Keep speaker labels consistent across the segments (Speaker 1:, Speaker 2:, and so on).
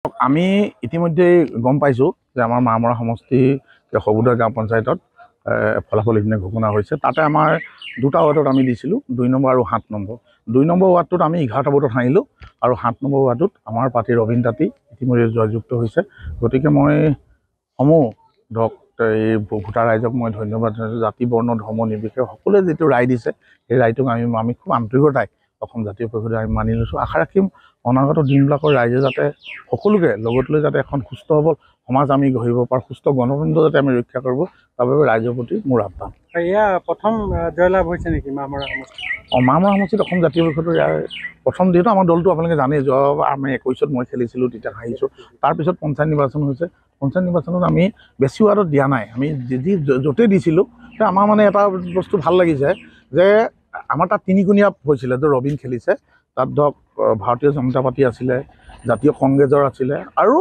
Speaker 1: আমি ইতিমধ্যে গম পাইছোঁ যে আমাৰ মামৰা সমষ্টি সবুদৰ গাঁও পঞ্চায়তত ফলাফল ইপিনে ঘোষণা হৈছে। তাতে আমাৰ দুটা ৱাৰ্ডত আমি দিছিলোঁ, 2 নম্বৰ আৰু 7 নম্বৰ। 2 নম্বৰ ৱাৰ্ডটোত আমি 11টা ভোটত হাৰিলোঁ আৰু 7 নম্বৰ ৱাৰ্ডটোত আমাৰ পাৰ্টীৰ ৰবীন তাঁতী ইতিমধ্যে জয়যুক্ত হৈছে। গতিকে মই সমূহ ধৰক এই ভোটাৰ ৰাইজক মই ধন্যবাদ জনাইছোঁ। জাতি বৰ্ণ ধৰ্ম নিৰ্বিশেষে সকলোৱে যিটো ৰায় দিছে সেই ৰায়টোক আমি খুব আন্তৰিকতাই অসম জাতীয় পৰিষদে আমি মানি লৈছোঁ। আশা ৰাখিম অনাগত দিনবিলাকৰ ৰাইজে যাতে সকলোকে লগত লৈ যাতে এখন সুস্থ সবল সমাজ আমি গঢ়িব পাৰোঁ, সুস্থ গণতন্ত্ৰ যাতে আমি ৰক্ষা কৰিব, তাৰ বাবে ৰাইজৰ প্ৰতি মোৰ আহ্বান।
Speaker 2: এয়া প্ৰথম জয়লাভ হৈছে নেকি মামৰা সমষ্টিত?
Speaker 1: মামৰা সমষ্টিত অসম জাতীয় পৰিষদৰ ইয়াৰ প্ৰথম, যিহেতু আমাৰ দলটো আপোনালোকে জানেই, যোৱা আমি 21ত মই খেলিছিলোঁ, তেতিয়া হাৰিছোঁ। তাৰপিছত পঞ্চায়ত নিৰ্বাচন হৈছে। পঞ্চায়ত নিৰ্বাচনত আমি বেছি ৱাৰ্ডত দিয়া নাই, আমি য'তেই দিছিলোঁ আমাৰ মানে এটা বস্তু ভাল লাগিছে যে আমাৰ তাত তিনিকুণীয়া হৈছিলে, যে ৰবীন খেলিছে, তাত ধৰক ভাৰতীয় জনতা পাৰ্টি আছিলে, জাতীয় কংগ্ৰেছৰ আছিলে আৰু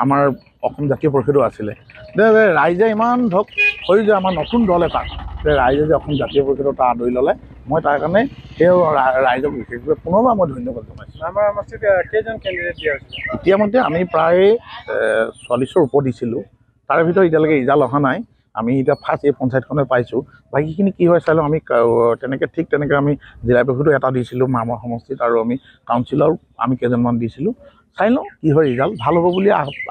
Speaker 1: আমাৰ অসম জাতীয় পৰিষদো আছিলে। ৰাইজে ইমান ধৰক হৈ যে আমাৰ নতুন দল এটা যে ৰাইজে যে অসম জাতীয় পৰিষদৰ তাৰ আদৰি ল'লে, মই তাৰ কাৰণে সেই ৰাইজক বিশেষভাৱে পুনৰবাৰ মই ধন্যবাদ জনাইছোঁ।
Speaker 2: মামৰা সমষ্টিত কেইজন কেণ্ডিডেট দিয়া হৈছে?
Speaker 1: ইতিমধ্যে আমি প্ৰায় 40ৰ ওপৰত দিছিলোঁ, তাৰে ভিতৰত এতিয়ালৈকে ৰিজাল্ট অহা নাই। আমি এতিয়া ফাৰ্ষ্ট এই পঞ্চায়তখনে পাইছোঁ, বাকীখিনি কি হয় চাই লওঁ। আমি তেনেকৈ আমি জিলা পৰিষদো এটা দিছিলোঁ মামৰা সমষ্টিত, আৰু আমি কাউন্সিলৰ আমি কেইজনমান দিছিলোঁ। চাই লওঁ কি হয় ৰিজাল্ট, ভাল হ'ব বুলি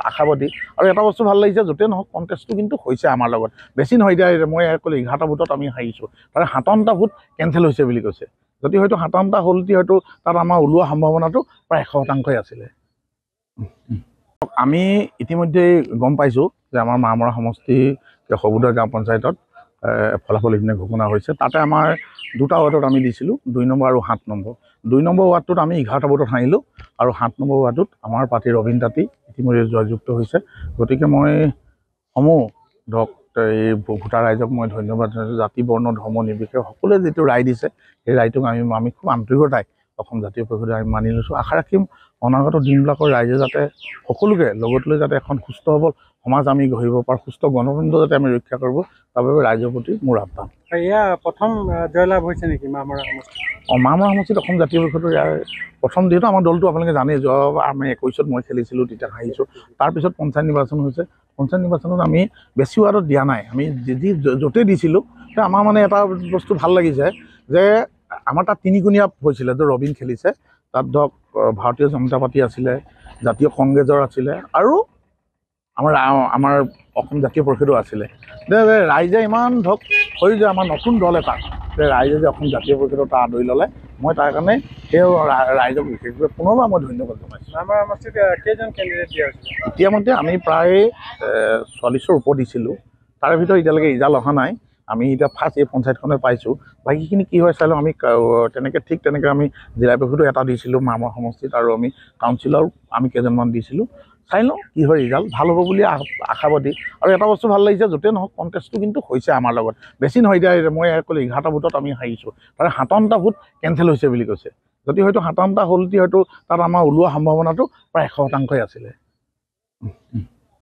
Speaker 1: আশাবাদী। আৰু এটা বস্তু ভাল লাগিছে, য'তেই নহওক কণ্টেষ্টটো কিন্তু হৈছে আমাৰ লগত, বেছি নহয়। এতিয়া মই ক'লে 11টা ভোটত আমি হাৰিছোঁ, তাৰে 57টা ভোট কেঞ্চেল হৈছে বুলি কৈছে। যদি হয়তো 57টা হ'লটি হয়তো তাত আমাৰ ওলোৱা সম্ভাৱনাটো প্ৰায় 100% আছিলে। আমি ইতিমধ্যে গম পাইছোঁ যে আমাৰ মামৰা সমষ্টি সবুদৰ গাঁও পঞ্চায়তত ফলাফল ইপিনে ঘোষণা হৈছে। তাতে আমাৰ দুটা ৱাৰ্ডত আমি দিছিলোঁ, 2 নম্বৰ আৰু 7 নম্বৰ। 2 নম্বৰ ৱাৰ্ডটোত আমি 11টা ভোটত হাৰিলোঁ আৰু 7 নম্বৰ ৱাৰ্ডটোত আমাৰ পাৰ্টীৰ ৰবীন তাঁতী ইতিমধ্যে জয়যুক্ত হৈছে। গতিকে মই সমূহ ধৰক এই ভোটাৰ ৰাইজক মই ধন্যবাদ জনাইছোঁ। জাতি বৰ্ণ ধৰ্ম নিৰ্বিশেষে সকলোৱে যিটো ৰায় দিছে সেই ৰায়টোক আমি খুব আন্তৰিকতাই অসম জাতীয় পৰিষদে আমি মানি লৈছোঁ। আশা ৰাখিম অনাগত দিনবিলাকৰ ৰাইজে যাতে সকলোকে লগত লৈ যাতে এখন সুস্থ সবল সমাজ আমি গঢ়িব পাৰোঁ, সুস্থ গণতন্ত্ৰ যাতে আমি ৰক্ষা কৰিব, তাৰ বাবে ৰাইজৰ প্ৰতি মোৰ আহ্বান।
Speaker 2: এয়া প্ৰথম জয়লাভ হৈছে নেকি মামৰা সমষ্টিত?
Speaker 1: মামৰা সমষ্টিত অসম জাতীয় পৰিষদৰ ইয়াৰ প্ৰথম, যিহেতু আমাৰ দলটো আপোনালোকে জানেই, যোৱা আমি 21ত মই খেলিছিলোঁ, তেতিয়া হাৰিছোঁ। তাৰপিছত পঞ্চায়ত নিৰ্বাচন হৈছে। পঞ্চায়ত নিৰ্বাচনত আমি বেছি ৱাৰ্ডত দিয়া নাই, আমি য'তেই দিছিলোঁ আমাৰ মানে এটা বস্তু ভাল লাগিছে যে আমাৰ তাত তিনিকুণীয়া হৈছিলে, যে ৰবীন খেলিছে, তাত ধৰক ভাৰতীয় জনতা পাৰ্টি আছিলে, জাতীয় কংগ্ৰেছৰ আছিলে আৰু আমাৰ অসম জাতীয় পৰিষদো আছিলে। ৰাইজে ইমান ধৰক হৈ যে আমাৰ নতুন দল এটা যে ৰাইজে যে অসম জাতীয় পৰিষদৰ তাৰ আদৰি ল'লে, মই তাৰ কাৰণে সেই ৰাইজক বিশেষভাৱে পুনৰবাৰ মই ধন্যবাদ জনাইছোঁ।
Speaker 2: মামৰা সমষ্টিত কেইজন কেণ্ডিডেট দিয়া হৈছে?
Speaker 1: ইতিমধ্যে আমি প্ৰায় 40ৰ ওপৰত দিছিলোঁ, তাৰে ভিতৰত এতিয়ালৈকে ৰিজাল্ট অহা নাই। আমি এতিয়া ফাৰ্ষ্ট এই পঞ্চায়তখনে পাইছোঁ, বাকীখিনি কি হয় চাই লওঁ। আমি তেনেকৈ আমি জিলা পৰিষদো এটা দিছিলোঁ মামৰা সমষ্টিত, আৰু আমি কাউন্সিলৰ আমি কেইজনমান দিছিলোঁ। চাই লওঁ কি হয় ৰিজাল্ট, ভাল হ'ব বুলি আশাবাদী। আৰু এটা বস্তু ভাল লাগিছে, য'তেই নহওক কণ্টেষ্টটো কিন্তু হৈছে আমাৰ লগত, বেছি নহয়। এতিয়া মই ক'লে 11টা ভোটত আমি হাৰিছোঁ, তাৰে 57টা ভোট কেঞ্চেল হৈছে বুলি কৈছে। যদি হয়তো 57টা হ'লটি হয়তো তাত আমাৰ ওলোৱা সম্ভাৱনাটো প্ৰায় 100% আছিলে।